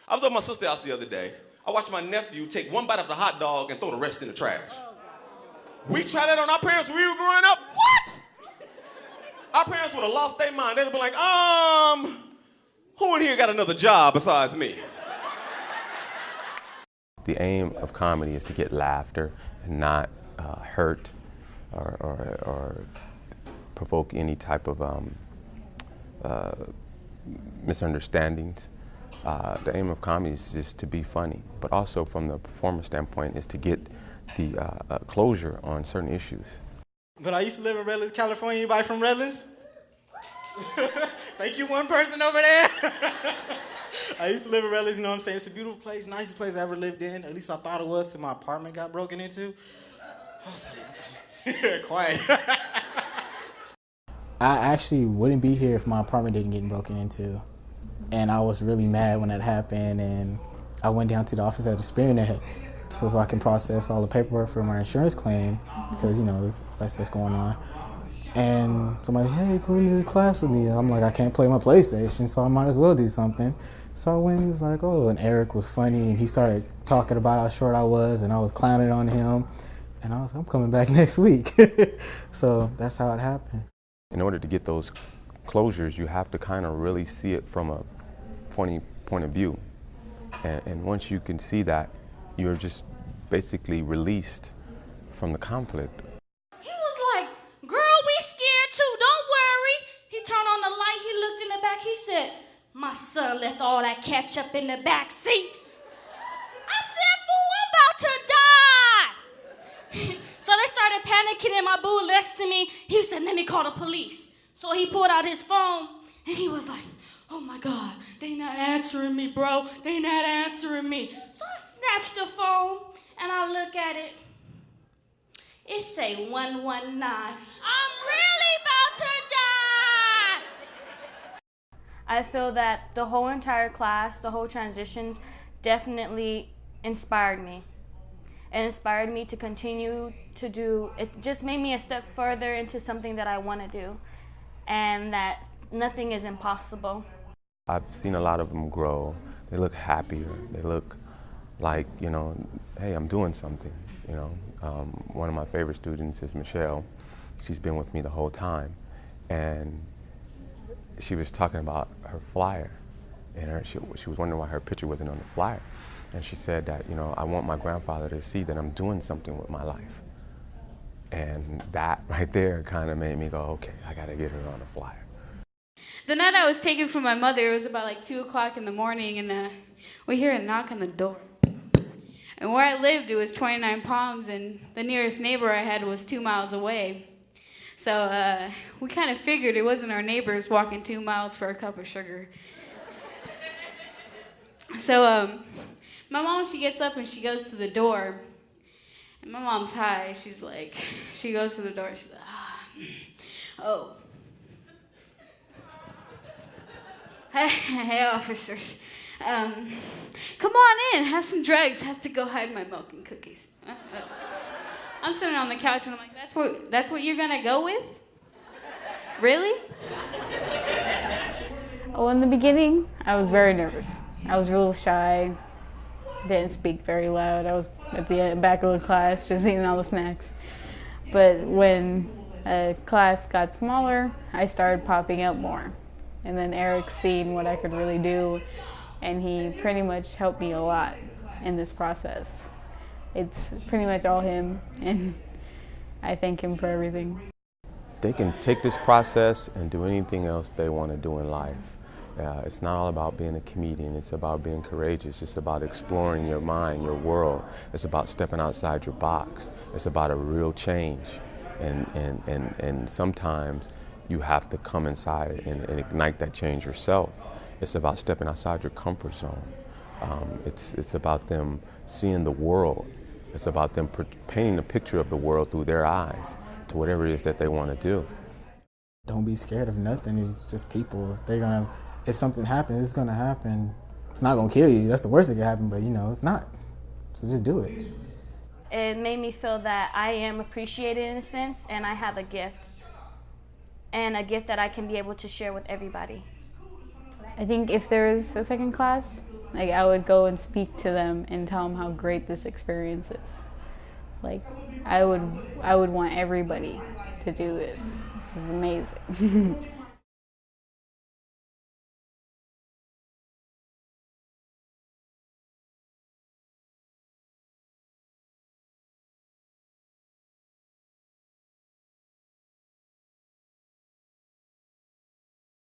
I was at my sister's house the other day. I watched my nephew take one bite of the hot dog and throw the rest in the trash. We tried that on our parents when we were growing up. What? Our parents would have lost their mind. They'd have been like, who in here got another job besides me? The aim of comedy is to get laughter and not hurt or provoke any type of misunderstandings. The aim of comedy is just to be funny, but also from the performer standpoint is to get the closure on certain issues. But I used to live in Redlands, California. Anybody from Redlands? Thank you, one person over there. I used to live in Redlands, you know what I'm saying? It's a beautiful place, nicest place I ever lived in. At least I thought it was till my apartment got broken into. I was like, quiet. I actually wouldn't be here if my apartment didn't get broken into. And I was really mad when that happened, and I went down to the office at Experian so I can process all the paperwork for my insurance claim because, you know, that stuff going on. And somebody, hey, come to this class with me. And I'm like, I can't play my PlayStation, so I might as well do something. So I went and he was like, oh, and Eric was funny, and he started talking about how short I was, and I was clowning on him. And I was like, I'm coming back next week. So that's how it happened. In order to get those closures, you have to kind of really see it from a funny point of view. And once you can see that, you're just basically released from the conflict. He was like, girl, we scared too, don't worry. He turned on the light, he looked in the back, he said, my son left all that ketchup in the back seat. I said, fool, I'm about to die. So they started panicking, and my boo next to me, he said, let me call the police. So he pulled out his phone, and he was like, oh my God, they not answering me, bro. They not answering me. So I snatched the phone, and I look at it. It say 119. I'm really about to die. I feel that the whole entire class, the whole transitions, definitely inspired me. It inspired me to continue to do, it just made me a step further into something that I want to do, and that nothing is impossible. I've seen a lot of them grow. They look happier. They look like, you know, hey, I'm doing something, you know. One of my favorite students is Michelle. She's been with me the whole time. And she was talking about her flyer. And she was wondering why her picture wasn't on the flyer. And she said that, you know, I want my grandfather to see that I'm doing something with my life. And that right there kind of made me go, okay, I got to get her on the flyer. The night I was taken from my mother, it was about like 2 o'clock in the morning, and we hear a knock on the door. And where I lived, it was 29 Palms, and the nearest neighbor I had was 2 miles away. So we kind of figured it wasn't our neighbors walking 2 miles for a cup of sugar. So my mom, she gets up and she goes to the door. And my mom's high. She's like, she goes to the door. She's like, oh. Hey, officers. Come on in, have some drugs. Have to go hide my milk and cookies. I'm sitting on the couch and I'm like, that's what you're gonna go with? Really? Well, in the beginning, I was very nervous. I was real shy, didn't speak very loud. I was at the back of the class just eating all the snacks. But when class got smaller, I started popping up more. And then Eric seen what I could really do, and he pretty much helped me a lot in this process. It's pretty much all him, and I thank him for everything. They can take this process and do anything else they want to do in life. It's not all about being a comedian. It's about being courageous. It's about exploring your mind, your world. It's about stepping outside your box. It's about a real change. And sometimes you have to come inside and ignite that change yourself. It's about stepping outside your comfort zone. It's about them seeing the world. It's about them painting a picture of the world through their eyes to whatever it is that they want to do. Don't be scared of nothing. It's just people. If something happens, it's gonna happen. It's not gonna kill you. That's the worst that can happen, but you know, it's not. So just do it. It made me feel that I am appreciated in a sense, and I have a gift. And a gift that I can be able to share with everybody. I think if there's a second class, Like, I would go and speak to them and tell them how great this experience is. Like, I would want everybody to do this. This is amazing.